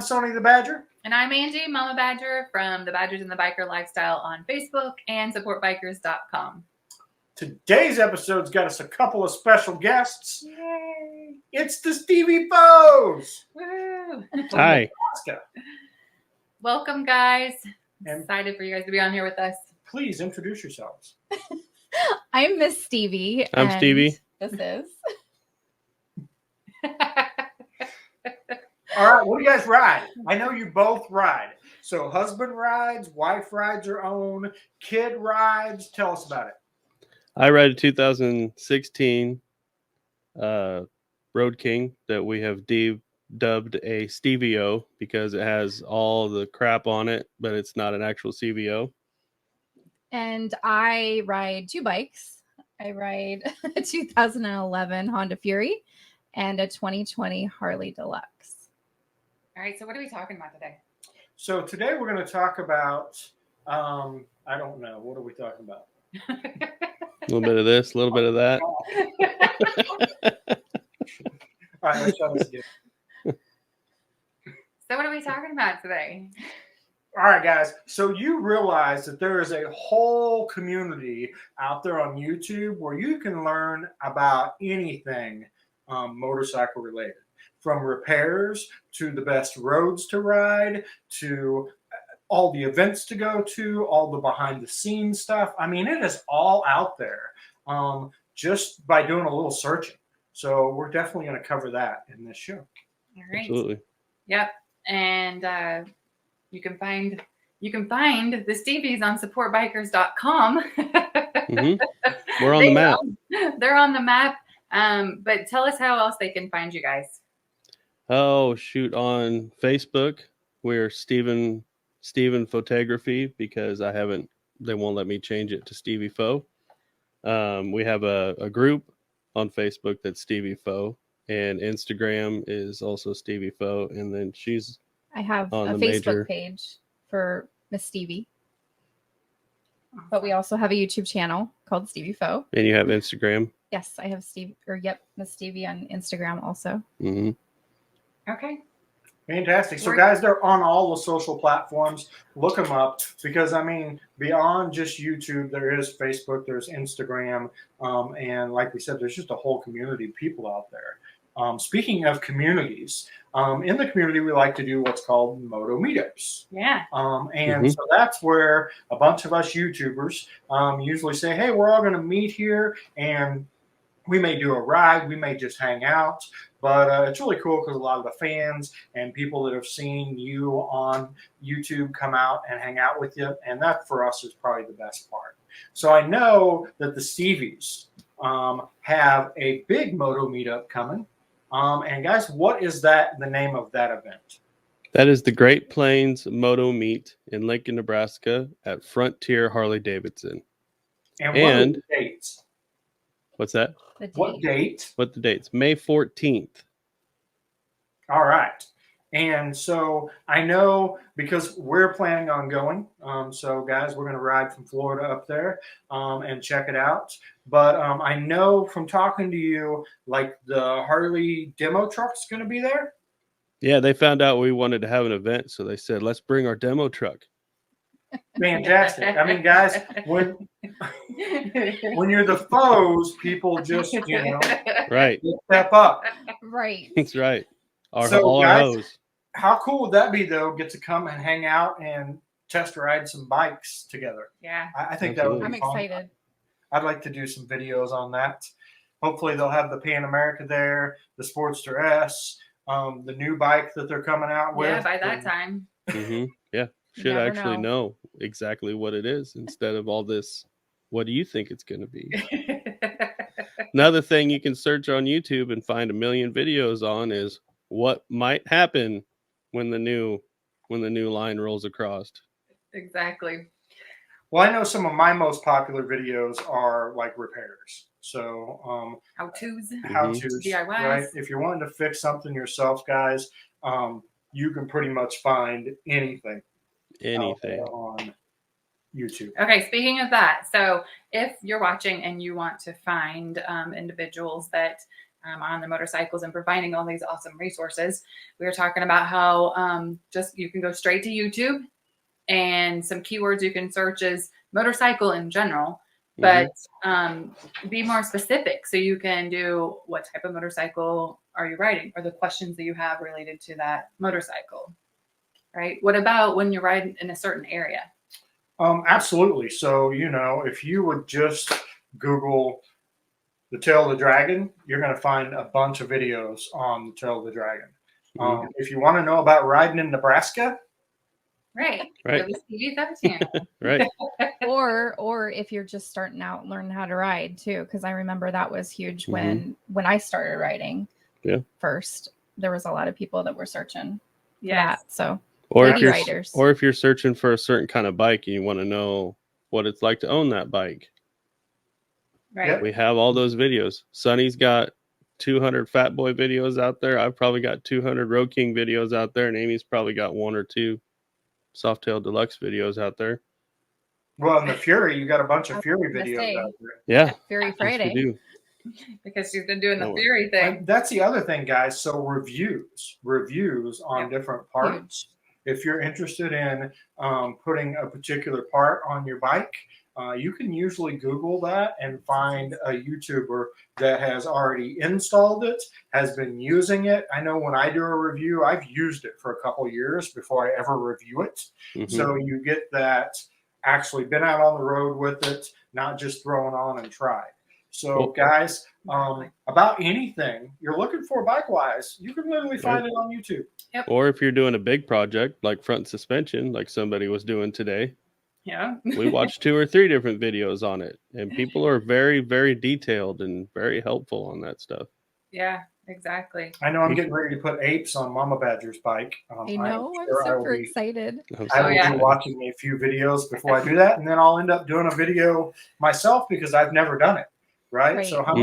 Sonny the Badger. And I'm Angie, Mama Badger from the Badgers and the Biker Lifestyle on Facebook and supportbikers.com. Today's episode's got us a couple of special guests. Yay! It's the Stevy Faux. Woo! Hi. Nebraska. Welcome, guys. And Excited for you guys to be on here with us. please introduce yourselves. I'm Miss Stevie. I'm and Stevie. This is. All right, what do you guys ride? I know you both ride. So husband rides, wife rides her own, kid rides. Tell us about it. I ride a 2016 Road King that we have dubbed a Stevio because it has all the crap on it, but it's not an actual CVO. And I ride two bikes. I ride a 2011 Honda Fury and a 2020 Harley Deluxe. All right, so what are we talking about today? So today we're going to talk about, I don't know, what are we talking about? A little bit of this, a little bit of that. All right, let's try this again. So what are we talking about today? All right, guys. So you realize that there is a whole community out there on YouTube where you can learn about anything motorcycle related, from repairs to the best roads to ride to all the events to go to, all the behind the scenes stuff. I mean, it is all out there just by doing a little searching. So we're definitely going to cover that in this show. All right. Absolutely. Yep. And you can find the Stevies on supportbikers.com. Mm-hmm. We're on the map. They're on the map. But tell us how else they can find you guys. Oh, shoot. On Facebook, we're Steven Photography because they won't let me change it to Stevy Faux. We have a group on Facebook that's Stevy Faux, and Instagram is also Stevy Faux, and then I have on a the Facebook page for Miss Stevie. But we also have a YouTube channel called Stevy Faux. And you have Instagram. Yes, I have Miss Stevie on Instagram also. Mm-hmm. Okay. Fantastic. So, guys, they're on all the social platforms. Look them up because, I mean, beyond just YouTube, there is Facebook, there's Instagram, and like we said, there's just a whole community of people out there. Speaking of communities, in the community, we like to do what's called Moto meetups. Yeah. So that's where a bunch of us YouTubers usually say, hey, we're all going to meet here, and we may do a ride, we may just hang out, but it's really cool because a lot of the fans and people that have seen you on YouTube come out and hang out with you, and that for us is probably the best part. So I know that the Stevies have a big Moto meetup coming, and guys, what is the name of that event? That is the Great Plains Moto Meet in Lincoln, Nebraska at Frontier Harley Davidson. And what are the dates? What's that? What date? What the dates? May 14th. All right. And so I know because we're planning on going. So, guys, we're going to ride from Florida up there and check it out. But I know from talking to you, like the Harley demo truck's going to be there. Yeah, they found out we wanted to have an event. So they said, let's bring our demo truck. Fantastic. I mean, guys, when you're the foes, people just, right, step up. Right. That's right. Guys, our hose. How cool would that be, though? Get to come and hang out and test ride some bikes together. Yeah, I think that would be I'm fun. excited. I'd like to do some videos on that. Hopefully, they'll have the Pan America there, the Sportster S, the new bike that they're coming out with. Yeah, by that time. Mm-hmm. Yeah. Should actually know exactly what it is instead of all this. What do you think it's going to be? Another thing you can search on YouTube and find a million videos on is what might happen when the new line rolls across. Exactly. Well, I know some of my most popular videos are like repairs. So how-tos, DIYs. Right? If you're wanting to fix something yourself, guys, you can pretty much find anything on YouTube. Okay, speaking of that, so if you're watching and you want to find individuals that on the motorcycles and providing all these awesome resources. We were talking about how just you can go straight to YouTube, and some keywords you can search is motorcycle in general, but be more specific. So you can do what type of motorcycle are you riding, or the questions that you have related to that motorcycle, right? What about when you're riding in a certain area? Absolutely. So, if you would just Google the tail of the dragon, you're going to find a bunch of videos on the tail of the dragon. If you want to know about riding in Nebraska, right. Stevie Faux channel. Right. or if you're just starting out, learn how to ride too, because I remember that was huge when I started riding. Yeah. First, there was a lot of people that were searching for Yes. that. So Or lady if, riders. or if you're searching for a certain kind of bike and you want to know what it's like to own that bike, Right. Yep. we have all those videos. Sonny's got 200 Fat Boy videos out there. I've probably got 200 Road King videos out there, and Amy's probably got 1 or 2 Softail Deluxe videos out there. well, in the Fury, you got a bunch of Fury gonna videos say. out there. Yeah. Fury Yes, Friday. we do. Because she's been doing the Oh. Fury thing. And that's the other thing, guys. So reviews on different parts. If you're interested in putting a particular part on your bike, you can usually Google that and find a YouTuber that has already installed it, has been using it. I know when I do a review, I've used it for a couple years before I ever review it. So you get that actually been out on the road with it, not just thrown on and tried. So guys, about anything you're looking for bike-wise, you can literally find it on YouTube. Or if you're doing a big project like front suspension, like somebody was doing today, Yeah. we watched 2 or 3 different videos on it, and people are very, very detailed and very helpful on that stuff. Yeah, exactly. I know I'm getting ready to put apes on Mama Badger's bike. I know. I'm super excited. I will yeah. be watching a few videos before I do that, and then I'll end up doing a video myself because I've never done it. Right. So how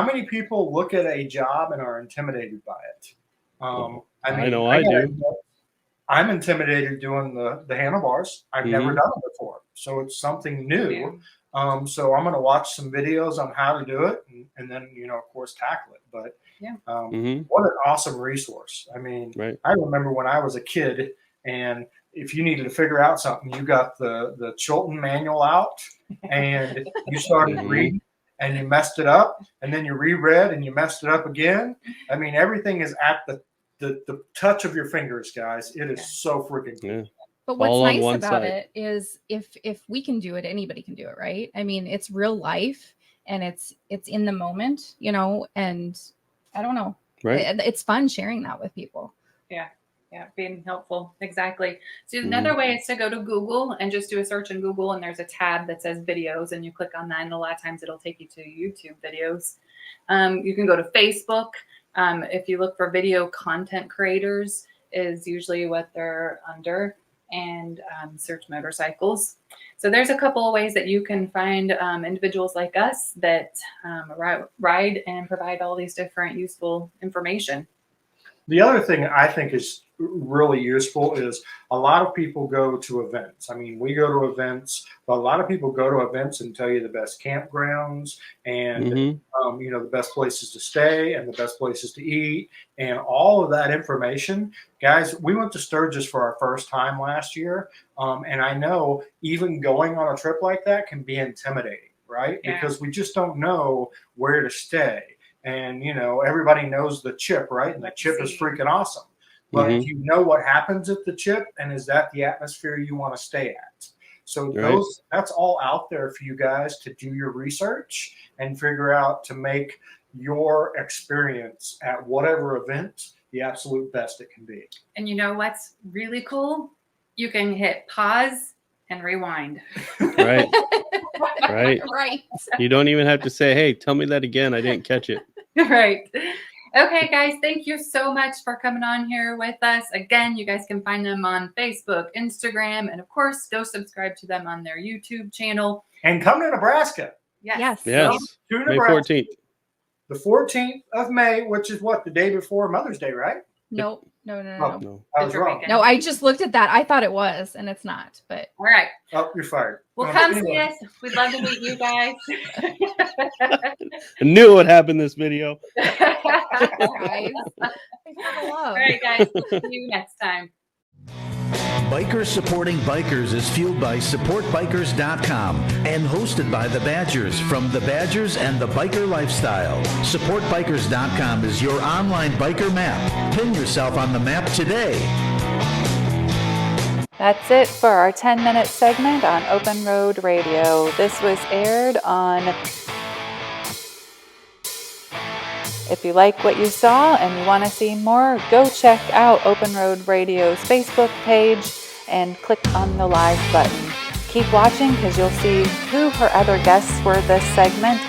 many people look at a job and are intimidated by it? I know I do. I'm intimidated doing the handlebars. I've never done it before, so it's something new. So I'm going to watch some videos on how to do it, and then of course, tackle it. But what an awesome resource! I mean, I remember when I was a kid, and if you needed to figure out something, you got the Chilton manual out, and you started reading, and you messed it up, and then you reread, and you messed it up again. I mean, everything is at the touch of your fingers, guys. It is so freaking cool. But what's nice about it is if we can do it, anybody can do it, right? I mean, it's real life, and it's in the moment, and I don't know. Right. It's fun sharing that with people. Yeah, being helpful. Exactly. So another way is to go to Google and just do a search in Google, and there's a tab that says videos, and you click on that, and a lot of times it'll take you to YouTube videos. You can go to Facebook. If you look for video content creators is usually what they're under, and search motorcycles. So there's a couple of ways that you can find individuals like us that ride and provide all these different useful information. The other thing I think is really useful is a lot of people go to events. I mean, we go to events, but a lot of people go to events and tell you the best campgrounds and, the best places to stay and the best places to eat and all of that information. Guys, we went to Sturgis for our first time last year. And I know even going on a trip like that can be intimidating, right? Yeah. Because we just don't know where to stay. And, everybody knows the chip, right? And the chip is freaking awesome. But if you know what happens at the chip, and is that the atmosphere you want to stay at? So that's all out there for you guys to do your research and figure out to make your experience at whatever event the absolute best it can be. And you know what's really cool? You can hit pause and rewind. Right. Right. Right. You don't even have to say, hey, tell me that again. I didn't catch it. Right. Okay, guys, thank you so much for coming on here with us. Again, you guys can find them on Facebook, Instagram, and of course, go subscribe to them on their YouTube channel. And come to Nebraska. Yes. Yes. To May Nebraska. 14th. The 14th of May, which is what, the day before Mother's Day, right? Nope. No. No. I was wrong. No, I just looked at that. I thought it was, and it's not. But All right. Oh, you're fired. Well, come see us. We'd love to meet you guys. I knew it would happen in this video. guys, thanks for the love. All right, guys. We'll see you next time. Bikers Supporting Bikers is fueled by SupportBikers.com and hosted by the Badgers from the Badgers and the Biker Lifestyle. SupportBikers.com is your online biker map. Pin yourself on the map today. That's it for our 10-minute segment on Open Road Radio. This was aired on... If you like what you saw and you want to see more, go check out Open Road Radio's Facebook page and click on the live button. Keep watching because you'll see who her other guests were this segment